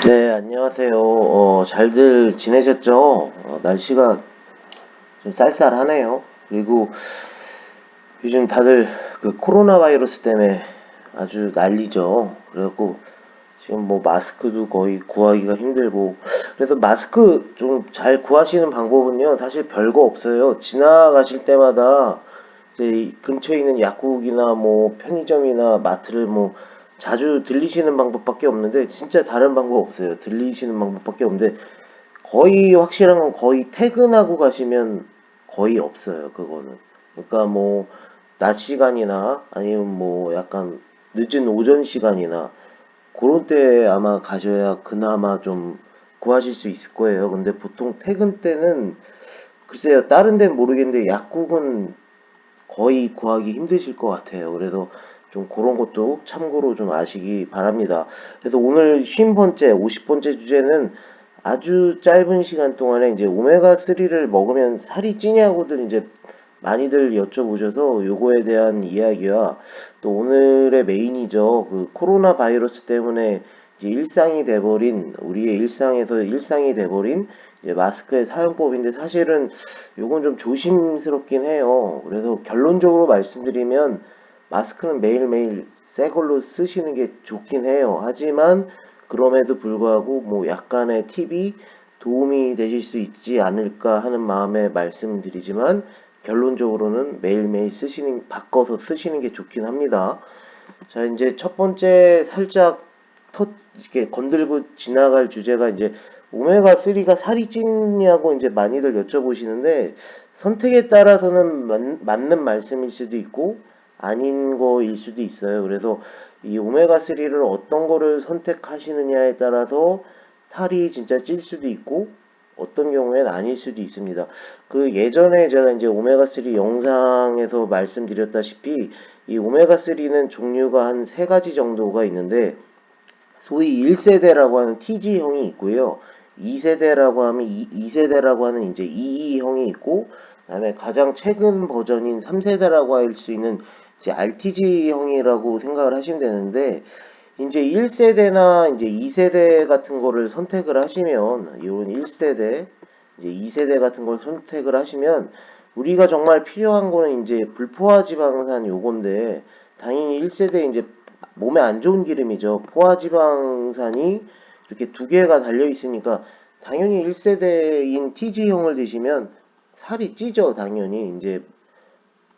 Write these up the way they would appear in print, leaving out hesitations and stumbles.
네, 안녕하세요. 잘들 지내셨죠? 날씨가 좀 쌀쌀하네요. 그리고 요즘 다들 그 코로나 바이러스 때문에 아주 난리죠. 그래갖고 지금 뭐 마스크도 거의 구하기가 힘들고, 그래서 마스크 좀 잘 구하시는 방법은요, 사실 별거 없어요. 지나가실 때마다 이제 이 근처에 있는 약국이나 뭐 편의점이나 마트를 뭐 자주 들리시는 방법밖에 없는데, 진짜 다른 방법 없어요. 들리시는 방법밖에 없는데, 거의 확실한 건 거의 퇴근하고 가시면 거의 없어요. 그거는. 그러니까 뭐 낮 시간이나 아니면 뭐 약간 늦은 오전 시간이나 그런 때 아마 가셔야 그나마 좀 구하실 수 있을 거예요. 근데 보통 퇴근 때는 글쎄요, 다른 데는 모르겠는데 약국은 거의 구하기 힘드실 것 같아요. 그래서 좀 그런 것도 참고로 좀 아시기 바랍니다. 그래서 오늘 50번째, 50번째 주제는 아주 짧은 시간 동안에 이제 오메가3를 먹으면 살이 찌냐고들 이제 많이들 여쭤보셔서 요거에 대한 이야기와 또 오늘의 메인이죠. 그 코로나 바이러스 때문에 이제 일상이 돼버린, 우리의 일상에서 일상이 돼버린 이제 마스크의 사용법인데 사실은 요건 좀 조심스럽긴 해요. 그래서 결론적으로 말씀드리면 마스크는 매일매일 새 걸로 쓰시는 게 좋긴 해요. 하지만 그럼에도 불구하고 뭐 약간의 팁이 도움이 되실 수 있지 않을까 하는 마음에 말씀드리지만 결론적으로는 매일매일 바꿔서 쓰시는 게 좋긴 합니다. 자, 이제 첫 번째 살짝 이렇게 건들고 지나갈 주제가 이제 오메가3가 살이 찌냐고 이제 많이들 여쭤보시는데 선택에 따라서는 맞는 말씀일 수도 있고 아닌 거일 수도 있어요. 그래서 이 오메가3를 어떤 거를 선택하시느냐에 따라서 살이 진짜 찔 수도 있고 어떤 경우엔 아닐 수도 있습니다. 그 예전에 제가 이제 오메가3 영상에서 말씀드렸다시피 이 오메가3는 종류가 한 세 가지 정도가 있는데 소위 1세대라고 하는 TG형이 있고요. 2세대라고 하면 2세대라고 하는 이제 EE형이 있고 그다음에 가장 최근 버전인 3세대라고 할 수 있는 이제 RTG형이라고 생각을 하시면 되는데 이제 1세대나 이제 2세대 같은 거를 선택을 하시면 이런 1세대, 이제 2세대 같은 걸 선택을 하시면 우리가 정말 필요한 거는 이제 불포화 지방산 요건데 당연히 1세대 이제 몸에 안 좋은 기름이죠. 포화 지방산이 이렇게 두 개가 달려 있으니까 당연히 1세대인 TG형을 드시면 살이 찌죠. 당연히 이제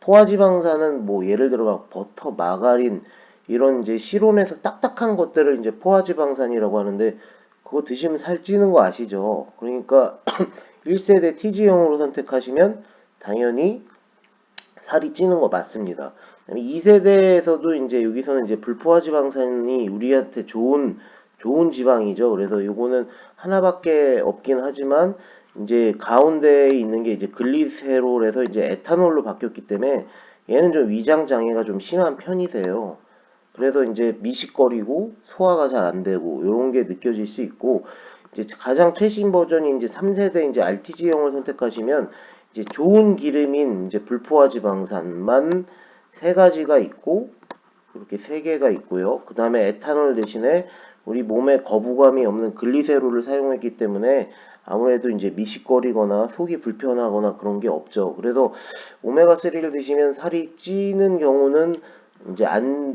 포화지방산은 뭐 예를 들어 막 버터, 마가린 이런 이제 실온에서 딱딱한 것들을 이제 포화지방산이라고 하는데 그거 드시면 살찌는 거 아시죠? 그러니까 1세대 TG형으로 선택하시면 당연히 살이 찌는 거 맞습니다. 2세대에서도 이제 여기서는 이제 불포화지방산이 우리한테 좋은 지방이죠. 그래서 요거는 하나밖에 없긴 하지만 이제 가운데에 있는 게 이제 글리세롤에서 이제 에탄올로 바뀌었기 때문에 얘는 좀 위장 장애가 좀 심한 편이세요. 그래서 이제 미식거리고 소화가 잘 안 되고 이런 게 느껴질 수 있고 이제 가장 최신 버전인 이제 3세대 이제 RTG형을 선택하시면 이제 좋은 기름인 이제 불포화 지방산만 세 가지가 있고 이렇게 세 개가 있고요. 그 다음에 에탄올 대신에 우리 몸에 거부감이 없는 글리세롤을 사용했기 때문에 아무래도 이제 미식거리거나 속이 불편하거나 그런 게 없죠. 그래서 오메가3를 드시면 살이 찌는 경우는 이제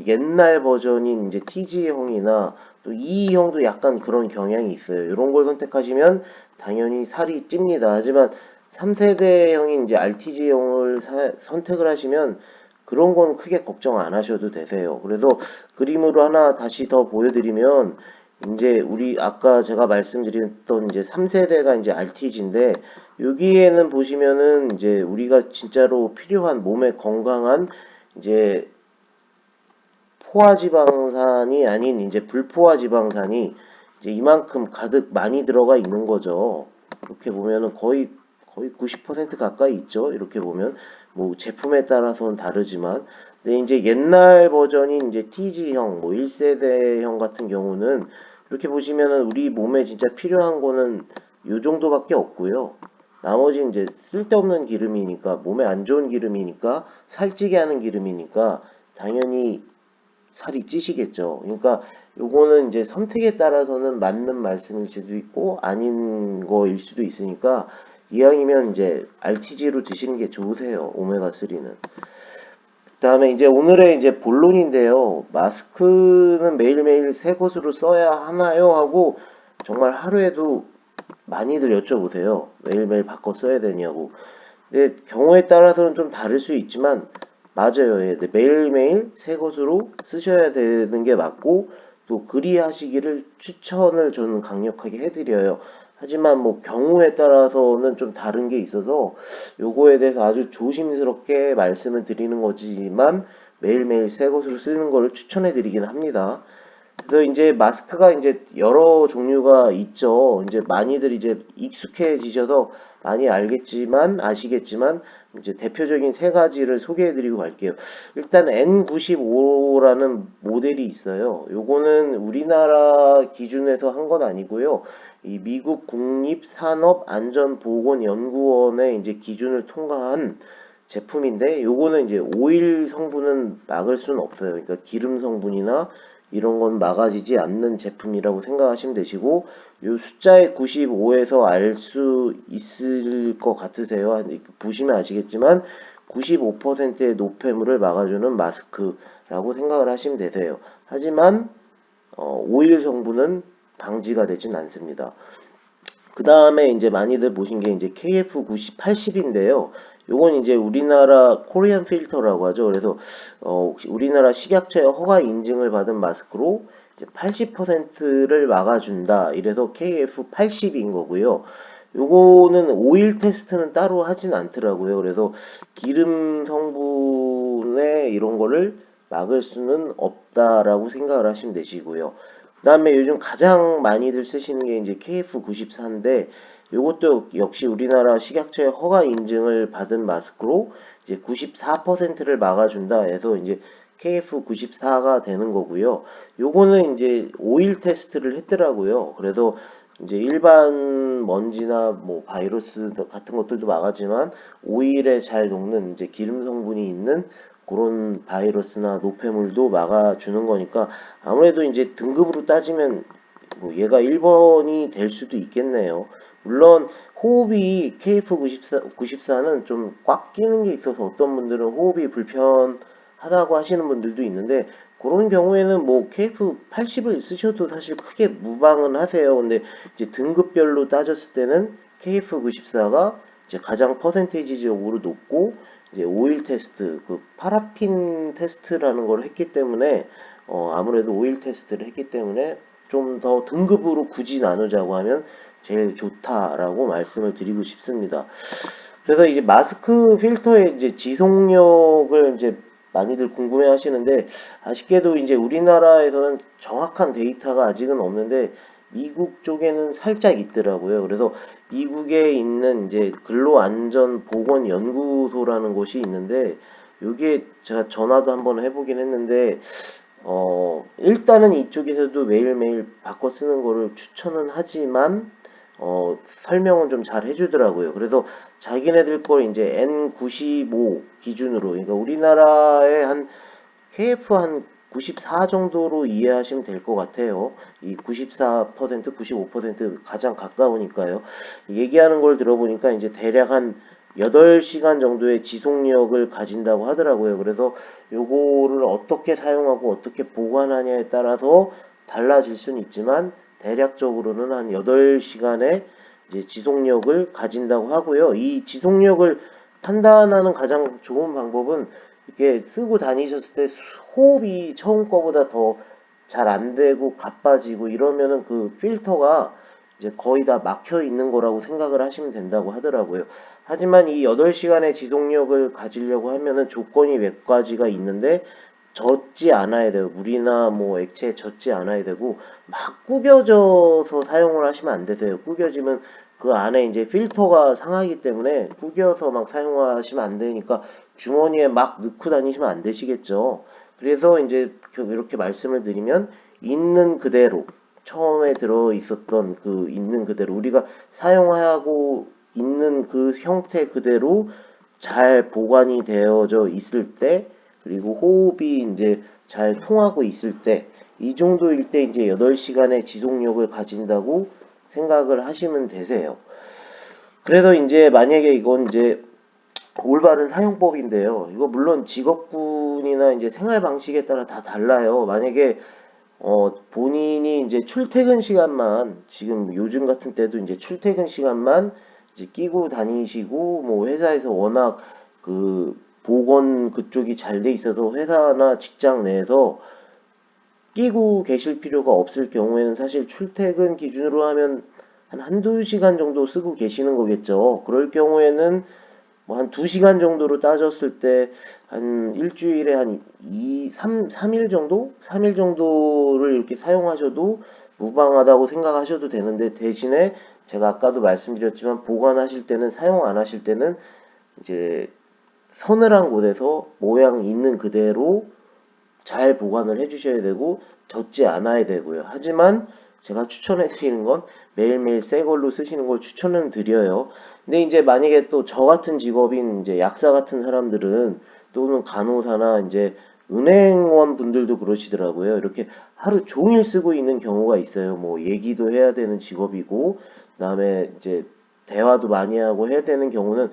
옛날 버전인 이제 TG형이나 또 E형도 약간 그런 경향이 있어요. 이런 걸 선택하시면 당연히 살이 찝니다. 하지만 3세대형인 이제 RTG형을 선택을 하시면 그런 건 크게 걱정 안 하셔도 되세요. 그래서 그림으로 하나 다시 더 보여드리면 이제 우리 아까 제가 말씀드렸던 이제 3세대가 이제 RTG인데 여기에는 보시면은 이제 우리가 진짜로 필요한 몸에 건강한 이제 포화지방산이 아닌 이제 불포화지방산이 이제 이만큼 가득 많이 들어가 있는 거죠. 이렇게 보면은 거의 90% 가까이 있죠. 이렇게 보면 뭐 제품에 따라서는 다르지만 근데 이제 옛날 버전인 이제 TG형 뭐 1세대형 같은 경우는 이렇게 보시면은 우리 몸에 진짜 필요한 거는 요 정도밖에 없고요. 나머지 이제 쓸데없는 기름이니까 몸에 안 좋은 기름이니까 살찌게 하는 기름이니까 당연히 살이 찌시겠죠. 그러니까 요거는 이제 선택에 따라서는 맞는 말씀일 수도 있고 아닌 거일 수도 있으니까 이왕이면 이제 RTG로 드시는 게 좋으세요. 오메가3는. 그다음에 이제 오늘의 이제 본론인데요. 마스크는 매일매일 새 것으로 써야 하나요? 하고 정말 하루에도 많이들 여쭤보세요. 매일매일 바꿔 써야 되냐고. 근데 경우에 따라서는 좀 다를 수 있지만 맞아요. 예. 네, 매일매일 새 것으로 쓰셔야 되는 게 맞고 또 그리하시기를 추천을 저는 강력하게 해드려요. 하지만 뭐 경우에 따라서는 좀 다른 게 있어서 요거에 대해서 아주 조심스럽게 말씀을 드리는 거지만 매일매일 새 것으로 쓰는 거를 추천해 드리긴 합니다. 그래서 이제 마스크가 이제 여러 종류가 있죠. 이제 많이들 이제 익숙해지셔서 많이 아시겠지만 이제 대표적인 세 가지를 소개해 드리고 갈게요. 일단 N95라는 모델이 있어요. 요거는 우리나라 기준에서 한 건 아니고요. 이 미국 국립산업안전보건연구원의 이제 기준을 통과한 제품인데 요거는 이제 오일 성분은 막을 수는 없어요. 그러니까 기름 성분이나 이런 건 막아지지 않는 제품이라고 생각하시면 되시고 요 숫자의 95에서 알 수 있을 것 같으세요. 보시면 아시겠지만 95%의 노폐물을 막아주는 마스크라고 생각을 하시면 되세요. 하지만 오일 성분은 방지가 되진 않습니다. 그 다음에 이제 많이들 보신 게 이제 KF80인데요. 요건 이제 우리나라 코리안 필터라고 하죠. 그래서 우리나라 식약처의 허가 인증을 받은 마스크로 이제 80%를 막아준다. 이래서 KF80인 거고요. 요거는 오일 테스트는 따로 하진 않더라고요. 그래서 기름 성분의 이런 거를 막을 수는 없다라고 생각을 하시면 되시고요. 그 다음에 요즘 가장 많이들 쓰시는 게 이제 KF94인데 요것도 역시 우리나라 식약처의 허가 인증을 받은 마스크로 이제 94%를 막아준다 해서 이제 KF94가 되는 거고요. 요거는 이제 오일 테스트를 했더라고요. 그래서 이제 일반 먼지나 뭐 바이러스 같은 것들도 막았지만 오일에 잘 녹는 이제 기름 성분이 있는 그런 바이러스나 노폐물도 막아주는 거니까 아무래도 이제 등급으로 따지면 뭐 얘가 1번이 될 수도 있겠네요. 물론 호흡이 KF94는 좀 꽉 끼는 게 있어서 어떤 분들은 호흡이 불편하다고 하시는 분들도 있는데 그런 경우에는 뭐 KF80을 쓰셔도 사실 크게 무방은 하세요. 근데 이제 등급별로 따졌을 때는 KF94가 이제 가장 퍼센테이지적으로 높고 이제 오일 테스트, 그 파라핀 테스트라는 걸 했기 때문에 아무래도 오일 테스트를 했기 때문에 좀 더 등급으로 굳이 나누자고 하면 제일 좋다라고 말씀을 드리고 싶습니다. 그래서 이제 마스크 필터의 이제 지속력을 이제 많이들 궁금해 하시는데 아쉽게도 이제 우리나라에서는 정확한 데이터가 아직은 없는데 미국 쪽에는 살짝 있더라고요. 그래서 미국에 있는 이제 근로안전보건연구소라는 곳이 있는데 여기에 제가 전화도 한번 해보긴 했는데 일단은 이쪽에서도 매일매일 바꿔 쓰는 거를 추천은 하지만 설명은 좀 잘 해주더라고요. 그래서 자기네들 걸 이제 N95 기준으로, 그러니까 우리나라의 한 KF 한 94 정도로 이해하시면 될 것 같아요. 이 94%, 95% 가장 가까우니까요. 얘기하는 걸 들어보니까 이제 대략 한 8시간 정도의 지속력을 가진다고 하더라고요. 그래서 요거를 어떻게 사용하고 어떻게 보관하냐에 따라서 달라질 수는 있지만 대략적으로는 한 8시간의 이제 지속력을 가진다고 하고요. 이 지속력을 판단하는 가장 좋은 방법은 이렇게 쓰고 다니셨을 때 호흡이 처음 거보다 더 잘 안 되고 가빠지고 이러면은 그 필터가 이제 거의 다 막혀 있는 거라고 생각을 하시면 된다고 하더라고요. 하지만 이 8시간의 지속력을 가지려고 하면은 조건이 몇 가지가 있는데 젖지 않아야 돼요. 물이나 뭐 액체에 젖지 않아야 되고 막 구겨져서 사용을 하시면 안 되세요. 구겨지면 그 안에 이제 필터가 상하기 때문에 구겨서 막 사용하시면 안 되니까 주머니에 막 넣고 다니시면 안 되시겠죠. 그래서 이제 이렇게 말씀을 드리면 있는 그대로 처음에 들어 있었던 그 있는 그대로 우리가 사용하고 있는 그 형태 그대로 잘 보관이 되어져 있을 때 그리고 호흡이 이제 잘 통하고 있을 때, 이 정도일 때 이제 8시간의 지속력을 가진다고 생각을 하시면 되세요. 그래서 이제 만약에 이건 이제 올바른 사용법인데요. 이거 물론 직업군이나 이제 생활 방식에 따라 다 달라요. 만약에 본인이 이제 출퇴근 시간만, 지금 요즘 같은 때도 이제 출퇴근 시간만 이제 끼고 다니시고, 뭐 회사에서 워낙 그 보건 그쪽이 잘 돼 있어서 회사나 직장 내에서 끼고 계실 필요가 없을 경우에는 사실 출퇴근 기준으로 하면 한 한두 시간 정도 쓰고 계시는 거겠죠. 그럴 경우에는 뭐 한 2시간 정도로 따졌을 때 한 일주일에 한 3일 정도? 3일 정도를 이렇게 사용하셔도 무방하다고 생각하셔도 되는데, 대신에 제가 아까도 말씀드렸지만 보관하실 때는, 사용 안 하실 때는 이제 서늘한 곳에서 모양 있는 그대로 잘 보관을 해주셔야 되고 젖지 않아야 되고요. 하지만 제가 추천해 드리는 건 매일매일 새 걸로 쓰시는 걸 추천을 드려요. 근데 이제 만약에 또 저 같은 직업인 이제 약사 같은 사람들은, 또는 간호사나 이제 은행원 분들도 그러시더라고요. 이렇게 하루 종일 쓰고 있는 경우가 있어요. 뭐 얘기도 해야 되는 직업이고, 그다음에 이제 대화도 많이 하고 해야 되는 경우는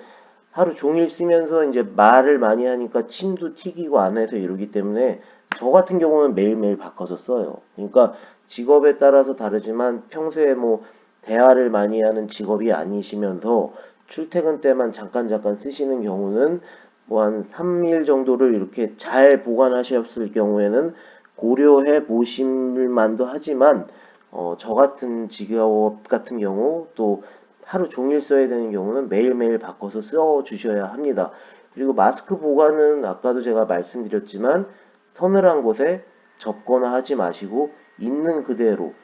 하루 종일 쓰면서 이제 말을 많이 하니까 침도 튀기고 안에서 이러기 때문에 저 같은 경우는 매일매일 바꿔서 써요. 그러니까 직업에 따라서 다르지만 평소에 뭐 대화를 많이 하는 직업이 아니시면서 출퇴근 때만 잠깐 잠깐 쓰시는 경우는 뭐 한 3일 정도를 이렇게 잘 보관하셨을 경우에는 고려해 보실 만도 하지만, 저 같은 직업 같은 경우, 또 하루 종일 써야 되는 경우는 매일매일 바꿔서 써 주셔야 합니다. 그리고 마스크 보관은 아까도 제가 말씀드렸지만 서늘한 곳에 접거나 하지 마시고 있는 그대로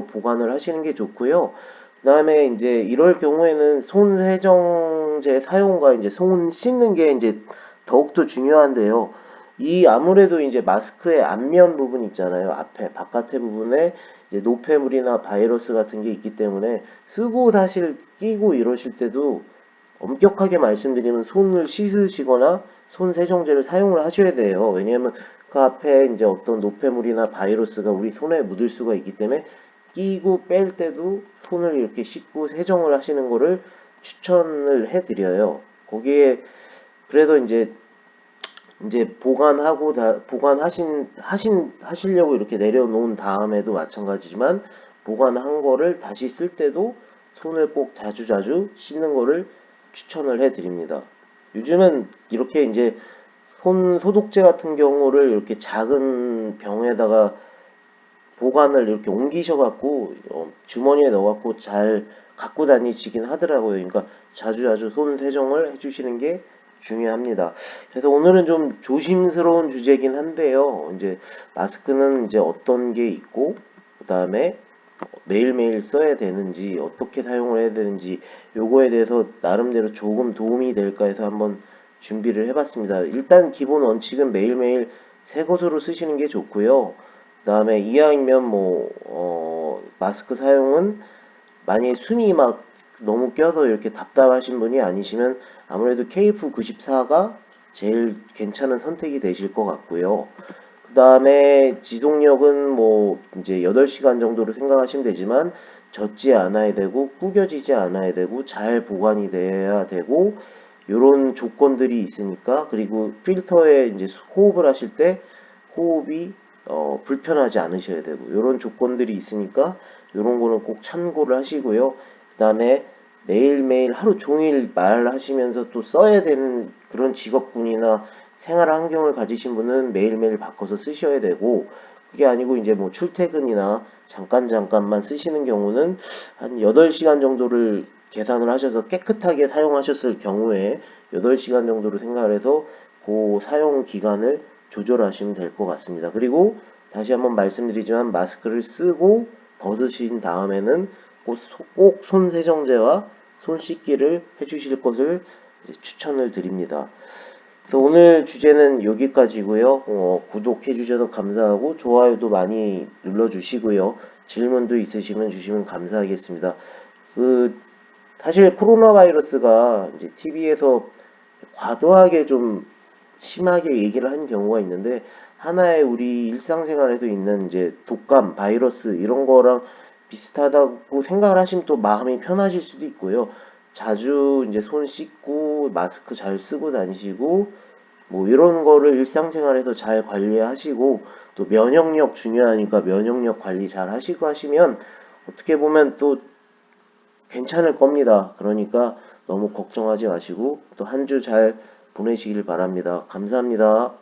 보관을 하시는 게 좋고요. 그 다음에 이제 이럴 경우에는 손 세정제 사용과 이제 손 씻는 게 이제 더욱더 중요한데요. 이 아무래도 이제 마스크의 앞면 부분 있잖아요. 앞에 바깥의 부분에 이제 노폐물이나 바이러스 같은 게 있기 때문에, 쓰고 사실 끼고 이러실 때도 엄격하게 말씀드리면 손을 씻으시거나 손 세정제를 사용을 하셔야 돼요. 왜냐하면 그 앞에 이제 어떤 노폐물이나 바이러스가 우리 손에 묻을 수가 있기 때문에 끼고 뺄 때도 손을 이렇게 씻고 세정을 하시는 거를 추천을 해드려요. 거기에 그래서 이제 하시려고 이렇게 내려놓은 다음에도 마찬가지지만, 보관한 거를 다시 쓸 때도 손을 꼭 자주자주 씻는 거를 추천을 해 드립니다. 요즘은 이렇게 이제 손 소독제 같은 경우를 이렇게 작은 병에다가 보관을 이렇게 옮기셔갖고 주머니에 넣어갖고 잘 갖고 다니시긴 하더라고요. 그러니까 자주자주 손 세정을 해주시는 게 중요합니다. 그래서 오늘은 좀 조심스러운 주제긴 한데요. 이제 마스크는 이제 어떤 게 있고, 그 다음에 매일매일 써야 되는지, 어떻게 사용을 해야 되는지, 요거에 대해서 나름대로 조금 도움이 될까 해서 한번 준비를 해봤습니다. 일단 기본 원칙은 매일매일 새 것으로 쓰시는 게 좋고요. 그 다음에 이왕이면 뭐, 마스크 사용은 만약에 숨이 막 너무 껴서 이렇게 답답하신 분이 아니시면 아무래도 KF94가 제일 괜찮은 선택이 되실 것 같고요. 그 다음에 지속력은 뭐 이제 8시간 정도로 생각하시면 되지만, 젖지 않아야 되고 구겨지지 않아야 되고 잘 보관이 돼야 되고, 요런 조건들이 있으니까. 그리고 필터에 이제 호흡을 하실 때 호흡이 불편하지 않으셔야 되고, 요런 조건들이 있으니까 요런 거는 꼭 참고를 하시고요. 그 다음에 매일매일 하루 종일 말하시면서 또 써야 되는 그런 직업군이나 생활 환경을 가지신 분은 매일매일 바꿔서 쓰셔야 되고, 그게 아니고 이제 뭐 출퇴근이나 잠깐만 쓰시는 경우는 한 8시간 정도를 계산을 하셔서 깨끗하게 사용하셨을 경우에 8시간 정도로 생각을 해서 그 사용 기간을 조절하시면 될 것 같습니다. 그리고 다시 한번 말씀드리지만, 마스크를 쓰고 벗으신 다음에는 꼭 손 세정제와 손 씻기를 해주실 것을 추천을 드립니다. 그래서 오늘 주제는 여기까지고요. 구독해 주셔서 감사하고 좋아요도 많이 눌러주시고요. 질문도 있으시면 주시면 감사하겠습니다. 사실 코로나 바이러스가 이제 TV에서 과도하게 좀 심하게 얘기를 한 경우가 있는데, 하나의 우리 일상생활에서 있는 이제 독감, 바이러스 이런 거랑 비슷하다고 생각을 하시면 또 마음이 편하실 수도 있고요. 자주 이제 손 씻고 마스크 잘 쓰고 다니시고 뭐 이런 거를 일상생활에서 잘 관리하시고, 또 면역력 중요하니까 면역력 관리 잘 하시고 하시면 어떻게 보면 또 괜찮을 겁니다. 그러니까 너무 걱정하지 마시고 또 한 주 잘 보내시길 바랍니다. 감사합니다.